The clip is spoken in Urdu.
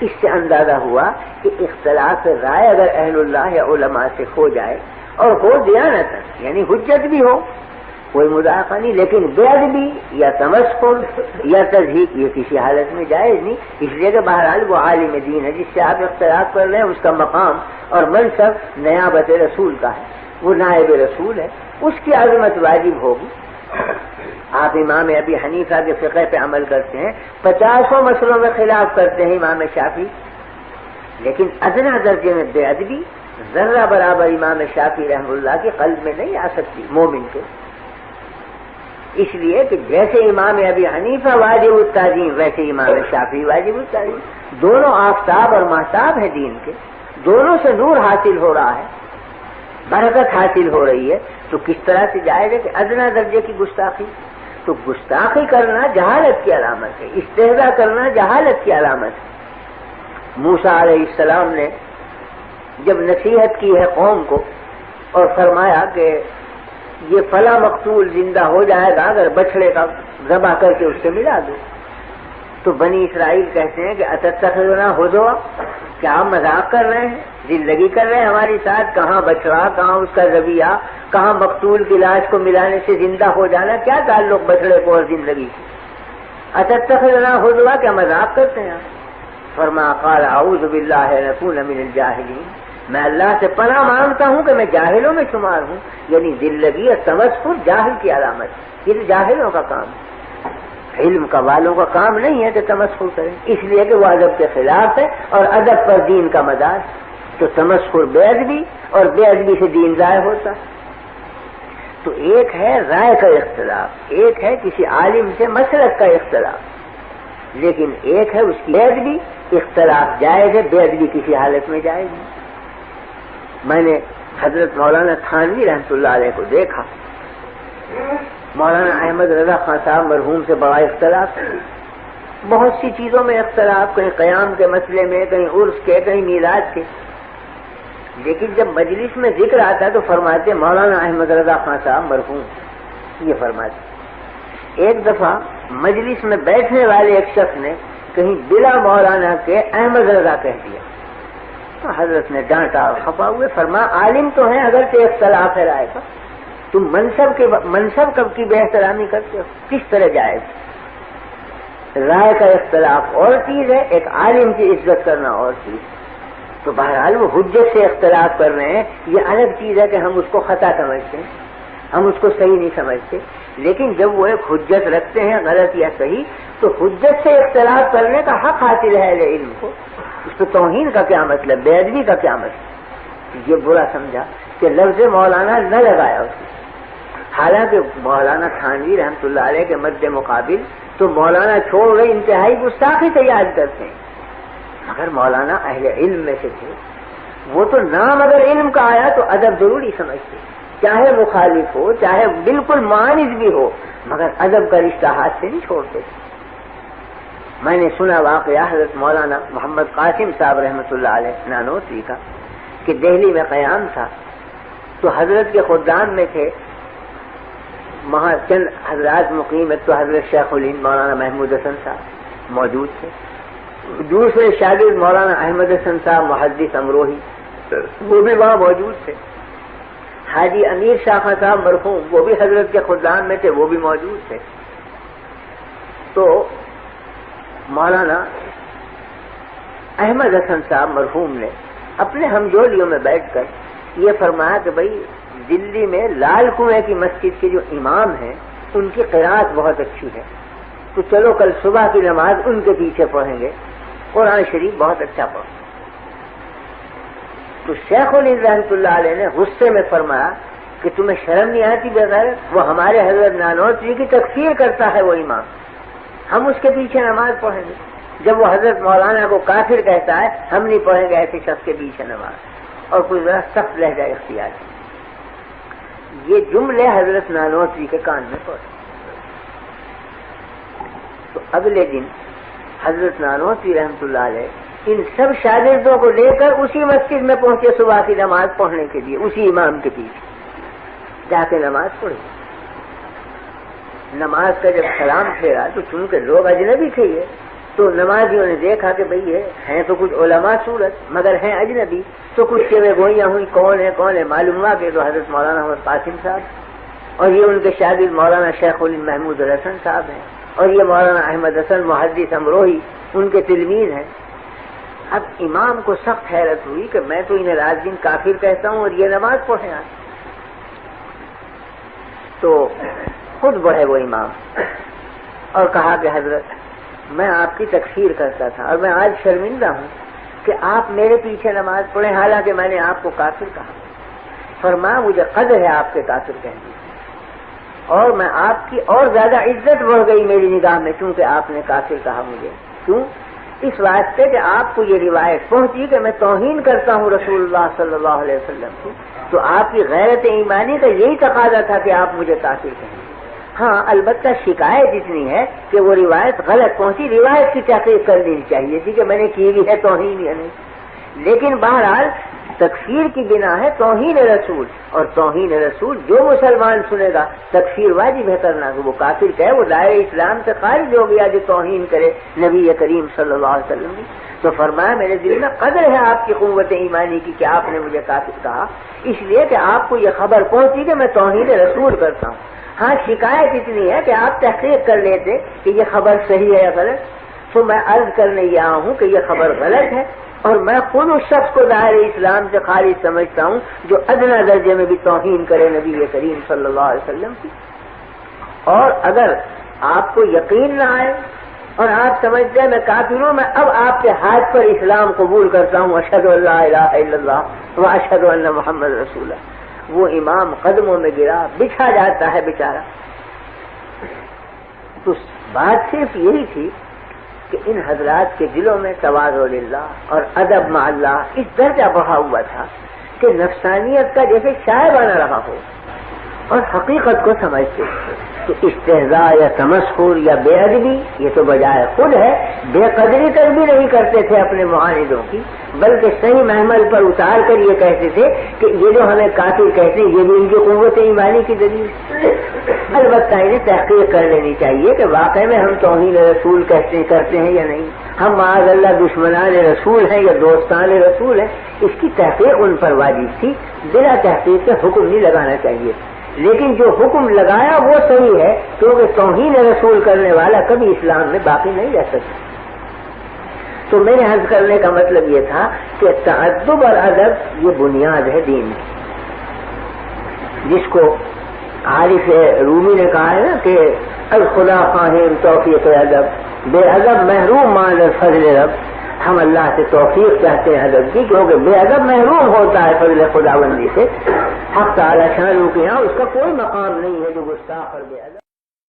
اس سے اندازہ ہوا کہ اختلاف رائے اگر اہل اللہ یا علماء سے ہو جائے اور ہو دیانت یعنی حجت بھی ہو کوئی مذاق نہیں، لیکن بے ادبی یا تمسخر یا تضحیک یہ کسی حالت میں جائز نہیں، اس لیے کہ بہرحال وہ عالم دین ہے جس سے آپ اختلاف کر رہے ہیں، اس کا مقام اور منصب نیابت رسول کا ہے، وہ نائب رسول ہے، اس کی عظمت واجب ہوگی۔ آپ امام ابی حنیفہ کے فقہ پہ عمل کرتے ہیں، 50 مسئلوں میں خلاف کرتے ہیں امام شافعی، لیکن ادنا درجے میں بے ادبی ذرہ برابر امام شافعی رحمہ اللہ کے قلب میں نہیں آ سکتی مومن کے، اس لیے کہ جیسے امام ابی حنیفہ واجب التعظیم ویسے امام شافعی واجب التعظیم، دونوں آفتاب اور مہتاب ہیں دین کے، دونوں سے نور حاصل ہو رہا ہے، برکت حاصل ہو رہی ہے، تو کس طرح سے جائز ہے کہ ادنا درجے کی گستاخی؟ تو گستاخی کرنا جہالت کی علامت ہے، استہزاء کرنا جہالت کی علامت ہے۔ موسیٰ علیہ السلام نے جب نصیحت کی ہے قوم کو اور فرمایا کہ یہ فلاں مقتول زندہ ہو جائے گا اگر بچڑے کا ذبح کر کے اس سے ملا دو، تو بنی اسرائیل کہتے ہیں کہ اتتخذنا ہزوا، کیا آپ مذاق کر رہے ہیں، زندگی کر رہے ہیں ہمارے ساتھ، کہاں بچڑا، کہاں اس کا ذبیحہ، کہاں مقتول کی لاش کو ملانے سے زندہ ہو جانا، کیا تعلق بچڑے کو اور زندگی کی؟ اتتخذنا ہزوا، کیا مذاق کرتے ہیں؟ فرمایا قال اعوذ باللہ ان اکون من الجاہلین، میں اللہ سے پناہ مانگتا ہوں کہ میں جاہلوں میں شمار ہوں، یعنی دلگی اور تمسخر جاہل کی علامت، یہ تو جاہلوں کا کام ہے، علم کا والوں کا کام نہیں ہے کہ تمسخر کریں، اس لیے کہ وہ ادب کے خلاف ہے اور ادب پر دین کا مدار، تو تمسخر بے ادبی اور بے ادبی سے دین ضائع ہوتا۔ تو ایک ہے رائے کا اختلاف، ایک ہے کسی عالم سے مسلک کا اختلاف، لیکن ایک ہے اس کی بے ادبی، اختلاف جائز ہے، بے ادبی کسی حالت میں جائز نہیں۔ میں نے حضرت مولانا تھانوی رحمۃ اللہ علیہ کو دیکھا، مولانا احمد رضا خان صاحب مرحوم سے بڑا اختلاف، بہت سی چیزوں میں اختلاف، کہیں قیام کے مسئلے میں، کہیں عرس کے، کہیں میلاد کے، لیکن جب مجلس میں ذکر آتا تو فرماتے مولانا احمد رضا خان صاحب مرحوم، یہ فرماتے۔ ایک دفعہ مجلس میں بیٹھنے والے ایک شخص نے کہیں بلا مولانا کے احمد رضا کہہ دیا، تو حضرت نے ڈانٹا اور خفا ہوئے، فرمایا عالم تو ہیں اگرچہ اختلاف ہے رائے کا، تم منصب کب کی بے احترامی کرتے ہو، کس طرح جائز؟ رائے کا اختلاف اور چیز ہے، ایک عالم کی عزت کرنا اور چیز، تو بہرحال وہ حجت سے اختلاف کر رہے ہیں، یہ الگ چیز ہے کہ ہم اس کو خطا سمجھتے ہیں، ہم اس کو صحیح نہیں سمجھتے، لیکن جب وہ ایک حجت رکھتے ہیں غلط یا صحیح، تو حجت سے اختلاف کرنے کا حق حاصل ہے اہل علم کو، اس کو توہین کا کیا مطلب، بے ادبی کا کیا مطلب؟ یہ برا سمجھا کہ لفظ مولانا نہ لگایا اس نے، حالانکہ مولانا تھانوی رحمۃ اللہ علیہ کے مد مقابل تو مولانا چھوڑ گئے انتہائی گستاخی سے یاد کرتے ہیں، مگر مولانا اہل علم میں سے تھے، وہ تو نام اگر علم کا آیا تو ادب ضروری سمجھتے، چاہے مخالف ہو چاہے بالکل معاند بھی ہو، مگر ادب کا رشتہ ہاتھ سے نہیں چھوڑتے۔ میں نے سنا واقعہ حضرت مولانا محمد قاسم صاحب رحمۃ اللہ علیہ نانوتوی کا کہ دہلی میں قیام تھا، تو حضرت کے خدام میں تھے وہاں چند حضرات مقیم، ایک تو حضرت شیخ الہند مولانا محمود حسن صاحب موجود تھے، دوسرے شاگرد مولانا احمد حسن صاحب محدث امروہی وہ بھی وہاں موجود تھے، حاجی امیر شاہ خان صاحب مرحوم وہ بھی حضرت کے خدام میں تھے، وہ بھی موجود تھے۔ تو مولانا احمد حسن صاحب مرحوم نے اپنے ہمجولیوں میں بیٹھ کر یہ فرمایا کہ بھائی دلی میں لال کنویں کی مسجد کے جو امام ہیں ان کی قرات بہت اچھی ہے، تو چلو کل صبح کی نماز ان کے پیچھے پڑھیں گے، قرآن شریف بہت اچھا پڑھیں۔ تو شیخ الہند رحمۃ اللہ علیہ نے غصے میں فرمایا کہ تمہیں شرم نہیں آتی بغیر، وہ ہمارے حضرت نانوتوی کی تکفیر کرتا ہے وہ امام، ہم اس کے پیچھے نماز پڑھیں گے، جب وہ حضرت مولانا کو کافر کہتا ہے ہم نہیں پڑھیں گے ایسے شخص کے پیچھے نماز، اور کوئی ذرا سخت لہجہ اختیار کیا۔ یہ جملے حضرت نانوتوی کے کان میں پڑے، تو اگلے دن حضرت نانوتوی رحمۃ اللہ علیہ ان سب شاگردوں کو لے کر اسی مسجد میں پہنچے صبح کی نماز پڑھنے کے لیے، اسی امام کے پیچھے جا کے نماز پڑھی۔ نماز کا جب سلام پھیرا تو چونکہ لوگ اجنبی تھے یہ، تو نمازیوں نے دیکھا کہ بھئی ہیں تو کچھ علماء صورت مگر ہیں اجنبی، تو کچھ چوے گوئیاں ہوئی کون ہے معلوم ہوا کہ تو حضرت مولانا احمد قاسم صاحب اور یہ ان کے شاگرد مولانا شیخ الہند محمود الحسن صاحب ہیں اور یہ مولانا احمد حسن محدث امروہی ان کے تلمیذ ہیں۔ اب امام کو سخت حیرت ہوئی کہ میں تو انہیں رات دن کافر کہتا ہوں اور یہ نماز پڑھیں آج۔ تو خود بڑھے وہ امام اور کہا کہ حضرت میں آپ کی تکفیر کرتا تھا اور میں آج شرمندہ ہوں کہ آپ میرے پیچھے نماز پڑھیں حالانکہ میں نے آپ کو کافر کہا۔ فرمایا مجھے قدر ہے آپ کے کافر کہنے کی اور میں آپ کی اور زیادہ عزت بڑھ گئی میری نگاہ میں کیونکہ آپ نے کافر کہا مجھے۔ کیوں؟ اس واسطے کہ آپ کو یہ روایت پہنچی کہ میں توہین کرتا ہوں رسول اللہ صلی اللہ علیہ وسلم کی، تو آپ کی غیرت ایمانی کا یہی تقاضا تھا کہ آپ مجھے کافر کہیں۔ ہاں البتہ شکایت اتنی ہے کہ وہ روایت غلط پہنچی، روایت کی تحقیق کر لینی چاہیے تھی کہ میں نے کی بھی ہے توہین یا نہیں، لیکن بہرحال تکفیر کی بنا ہے توہین رسول، اور توہین رسول جو مسلمان سنے گا تکفیر واجب ہے کرنا، کہ وہ کافر کہے وہ دائرہ اسلام سے خارج ہو گیا جو توہین کرے نبی کریم صلی اللہ علیہ وسلم کی۔ تو فرمایا میرے دل میں قدر ہے آپ کی قوت ایمانی کی کہ آپ نے مجھے کافر کہا، اس لیے کہ آپ کو یہ خبر پہنچی کہ میں توہین رسول کرتا ہوں۔ ہاں شکایت اتنی ہے کہ آپ تحقیق کر لیتے کہ یہ خبر صحیح ہے یا غلط، تو میں عرض کرنے یہ آیا ہوں کہ یہ خبر غلط ہے اور میں خود اس شخص کو دائرہ اسلام سے خارج سمجھتا ہوں جو ادنی درجے میں بھی توہین کرے نبی کریم صلی اللہ علیہ وسلم کی۔ اور اگر آپ کو یقین نہ آئے اور آپ سمجھتے ہیں میں کافر ہوں، میں اب آپ کے ہاتھ پر اسلام قبول کرتا ہوں، اشہد ان لا الہ الا اللہ و اشہد ان محمد رسول اللہ۔ وہ امام قدموں میں گرا، بچھا جاتا ہے بیچارہ۔ تو بات صرف یہی تھی کہ ان حضرات کے دلوں میں تواضع للہ اور ادب مع اللہ اس درجہ بڑھا ہوا تھا کہ نفسانیت کا جیسے شائبہ نہ رہا ہو اور حقیقت کو سمجھتے تو استہزاء یا تمسخر یا بے ادبی یہ تو بجائے خود ہے، بے قدری تک بھی نہیں کرتے تھے اپنے معاندوں کی، بلکہ صحیح محمل پر اتار کر یہ کہتے تھے کہ یہ جو ہمیں کافر کہتے ہیں یہ بھی ان کی قوت ایمانی کی دلیل۔ البتہ انہیں تحقیق کر لینی چاہیے کہ واقعی میں ہم توہین رسول کرتے ہیں یا نہیں، ہم معاذ اللہ دشمنان رسول ہیں یا دوستان رسول ہیں، اس کی تحقیق ان پر واجب تھی، بلا تحقیق سے حکم نہیں لگانا چاہیے۔ لیکن جو حکم لگایا وہ صحیح ہے کیونکہ توہین رسول کرنے والا کبھی اسلام میں باقی نہیں رہ سکتا۔ تو میرے عرض کرنے کا مطلب یہ تھا کہ تعدب اور ادب یہ بنیاد ہے دین کی، جس کو عارف رومی نے کہا ہے نا کہ الخدا خواہم توفیق ادب، بے ادب محروم مان فضل رب۔ ہم اللہ سے توفیق چاہتے ہیں ادب کی، کیونکہ بے ادب محروم ہوتا ہے فضل خداوندی سے۔ حق تعالی شان کے یہاں اس کا کوئی مقام نہیں ہے جو گستاخ اور بے ادب